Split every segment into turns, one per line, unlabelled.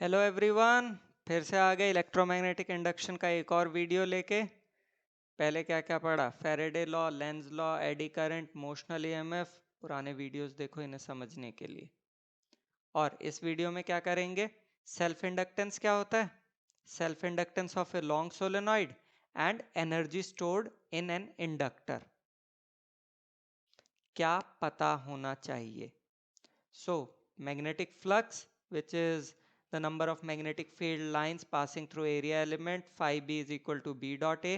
Hello everyone, फिर से आ गए इलेक्ट्रोमैग्नेटिक इंडक्शन का एक और वीडियो लेके। पहले क्या क्या पढ़ा? Faraday law, Lenz law, eddy current, motional EMF. पुराने वीडियोस देखो इन्हें समझने के लिए। और इस वीडियो में क्या करेंगे? सेल्फ इंडक्टेंस क्या होता है, self inductance of a long solenoid and energy stored in an inductor क्या पता होना चाहिए। So, magnetic flux, which is the number of magnetic field lines passing through area element, phi b is equal to b dot a.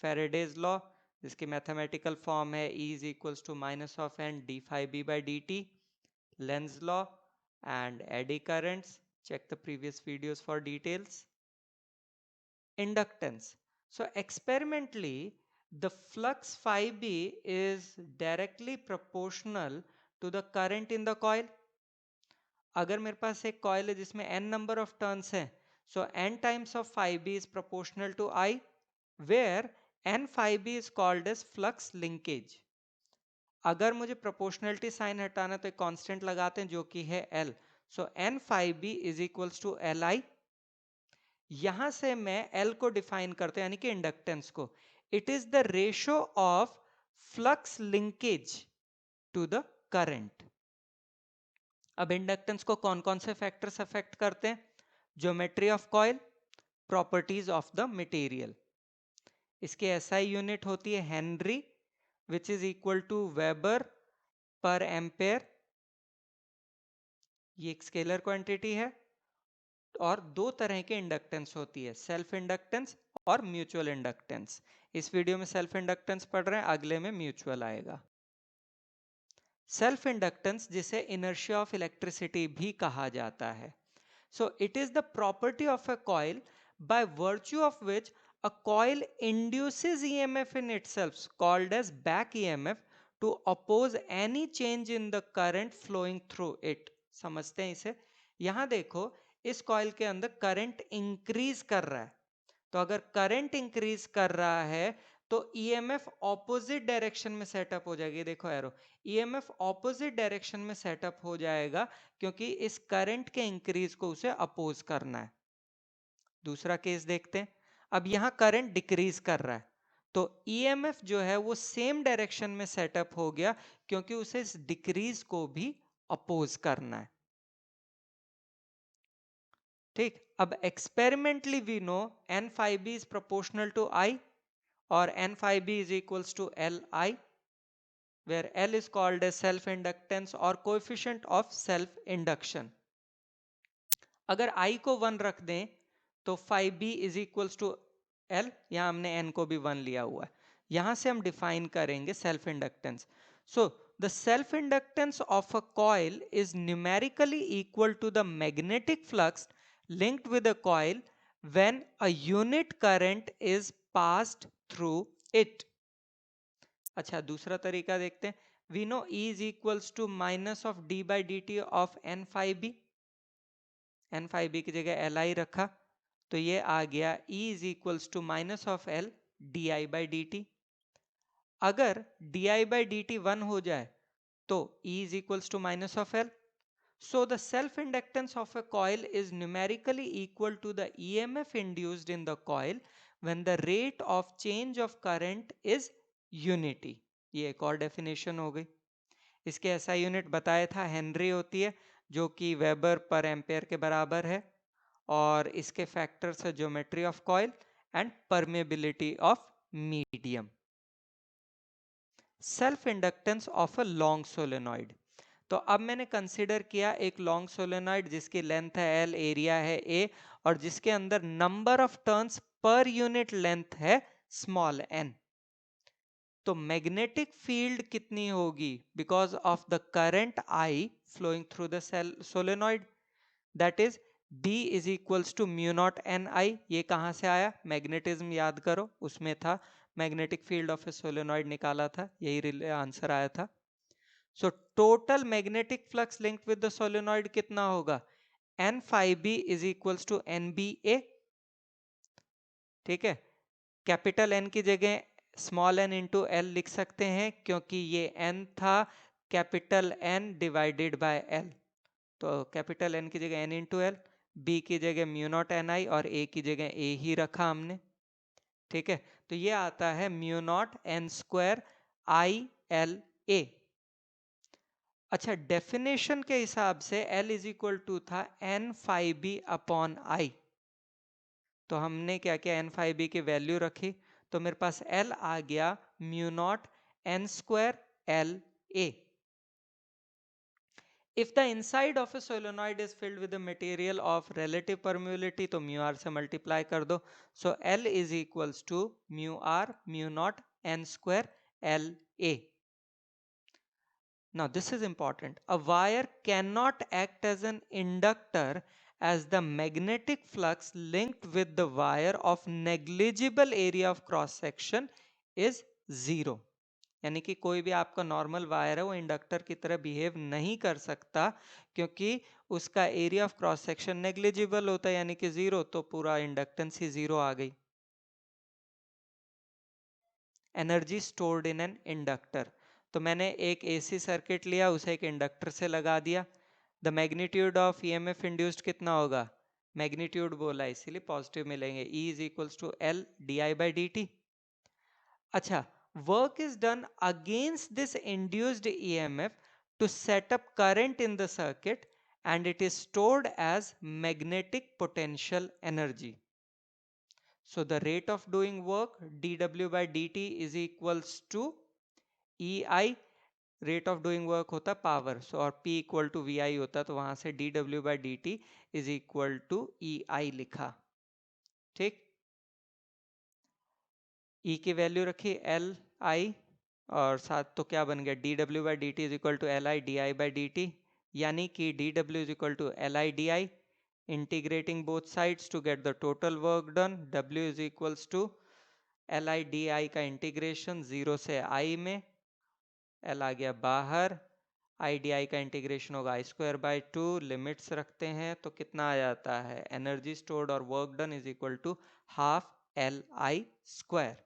Faraday's law, जिसकी mathematical form है E is equals to minus of n d phi b by dt. Lenz law and eddy currents. Check the previous videos for details. Inductance. So experimentally, the flux phi b is directly proportional to the current in the coil. अगर मेरे पास एक coil है जिसमें n number of turns है, so n times of phi b is proportional to I, where n phi b is called as flux linkage. अगर मुझे proportionality sign हटाना तो एक कांस्टेंट लगाते हैं जो कि है L। So n phi b is equals to Li। यहां से मैं L को डिफाइन करते हैं यानी कि इंडक्टेंस को। It is the ratio of flux linkage to the current. अब इंडक्टेंस को कौन कौन से फैक्टर्स अफेक्ट करते हैं? Geometry of coil, properties of the material. इसकी एसआई यूनिट होती है henry, which is equal to weber per ampere. ये एक स्केलर क्वांटिटी है। और दो तरह की इंडक्टेंस होती है, सेल्फ इंडक्टेंस और म्यूचुअल इंडक्टेंस। इस वीडियो में सेल्फ इंडक्टेंस पढ़ रहे हैं, अगले में म्यूचुअल आएगा। सेल्फ इंडक्टेंस जिसे इनर्शिया ऑफ इलेक्ट्रिसिटी भी कहा जाता है। So it is the property of a coil by virtue of which a coil induces EMF in itself called as back EMF to oppose any change in the current flowing through it. समझते हैं इसे? यहां देखो, इस coil के अंदर current increase कर रहा है। तो अगर करंट इंक्रीज कर रहा है तो ईएमएफ ऑपोजिट डायरेक्शन में सेटअप हो जाएगी। देखो एरो, ईएमएफ ऑपोजिट डायरेक्शन में सेटअप हो जाएगा क्योंकि इस करंट के इंक्रीज को उसे अपोज करना है। दूसरा केस देखते हैं। अब यहां करंट डिक्रीज कर रहा है तो ईएमएफ जो है वो सेम डायरेक्शन में सेटअप हो गया क्योंकि उसे इस डिक्रीज को भी अपोज करना है। ठीक, अब experimentally we know n phi b is proportional to I और n phi b is equals to Li, where L is called as self inductance or coefficient of self induction. अगर I को 1 रख दें तो phi b is equals to L, यहां हमने n को भी 1 लिया हुआ है। यहां से हम डिफाइन करेंगे self inductance. So the self inductance of a coil is numerically equal to the magnetic flux linked with a coil when a unit current is passed through it. अच्छा, दूसरा तरीका देखते हैं। We know E is equals to minus of d by dt of n phi b। n phi b की जगह Li रखा तो ये आ गया E is equals to minus of L di by dt। अगर di by dt 1 हो जाए तो E is equals to minus of L. So the self inductance of a coil is numerically equal to the EMF induced in the coil when the rate of change of current is unity. ये एक और definition हो गई। इसके ऐसा unit बताया था Henry होती है जो कि वेबर पर एम्पेयर के बराबर है। और इसके फैक्टर्स है geometry of coil and permeability of medium. Self inductance of a long solenoid. तो अब मैंने कंसीडर किया एक लॉन्ग सोलेनॉइड जिसकी लेंथ है L, एरिया है A और जिसके अंदर number of turns per unit length है स्मॉल n। तो मैग्नेटिक फील्ड कितनी होगी because of the current I flowing through the solenoid, that is B is equals to mu not n I. ये कहां से आया? मैग्नेटिज्म याद करो, उसमें था magnetic field of a solenoid निकाला था, यही आंसर आया था। So total magnetic flux linked with the solenoid कितना होगा? n phi b is equals to nba। ठीक है, कैपिटल N की जगह स्मॉल n इंटू एल लिख सकते हैं क्योंकि ये n था capital N divided by L। तो कैपिटल N की जगह n इंटू एल, बी की जगह म्यू नॉट एन आई और ए की जगह ए ही रखा हमने, ठीक है। तो ये आता है mu not N square I L A. अच्छा, डेफिनेशन के हिसाब से L इज इक्वल टू था N phi B upon I. तो हमने क्या किया, एन फाइव बी की वैल्यू रखी, तो मेरे पास L आ गया mu not N square L A. If the inside of a solenoid is filled with a material of relative permeability, तो mu r से multiply कर दो. So L is equals to mu r mu naught n square L A. Now this is important. A wire cannot act as an inductor as the magnetic flux linked with the wire of negligible area of cross section is zero. यानी कि कोई भी आपका normal wire है वो inductor की तरह behave नहीं कर सकता, क्योंकि उसका area of cross section negligible होता है, यानी कि जीरो, तो पूरा इंडक्टेंस ही जीरो आ गई। Energy stored in an inductor, तो मैंने एक एसी सर्किट लिया, उसे एक इंडक्टर से लगा दिया। The magnitude of EMF induced कितना होगा, मैग्नीट्यूड बोला इसीलिए पॉजिटिव मिलेंगे, E is equals to L D I by D T. अच्छा, work is done against this induced EMF to set up current in the circuit and it is stored as magnetic potential energy. So the rate of doing work dW by dt is equals to EI, rate of doing work होता power, so और P equal to VI होता, तो वहां से dW by dt is equal to EI लिखा, ठीक। E की value रखी एल आई, और साथ तो क्या बन गया, D W by D T is equal to L I D I by D T, यानी कि D W is equal to L I D I, integrating both sides to get the total work done. W is equals to L I D I का integration zero से आई में, L आ गया बाहर, आई D I का integration होगा I square by two, limits रखते हैं तो कितना आ जाता है, एनर्जी स्टोर्ड और work done is equal to half L I square.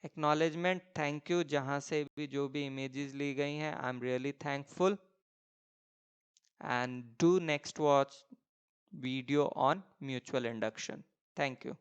Acknowledgement, thank you, जहां से भी जो भी इमेजेस ली गई हैं, I am really thankful, and do next watch video on mutual induction. Thank you.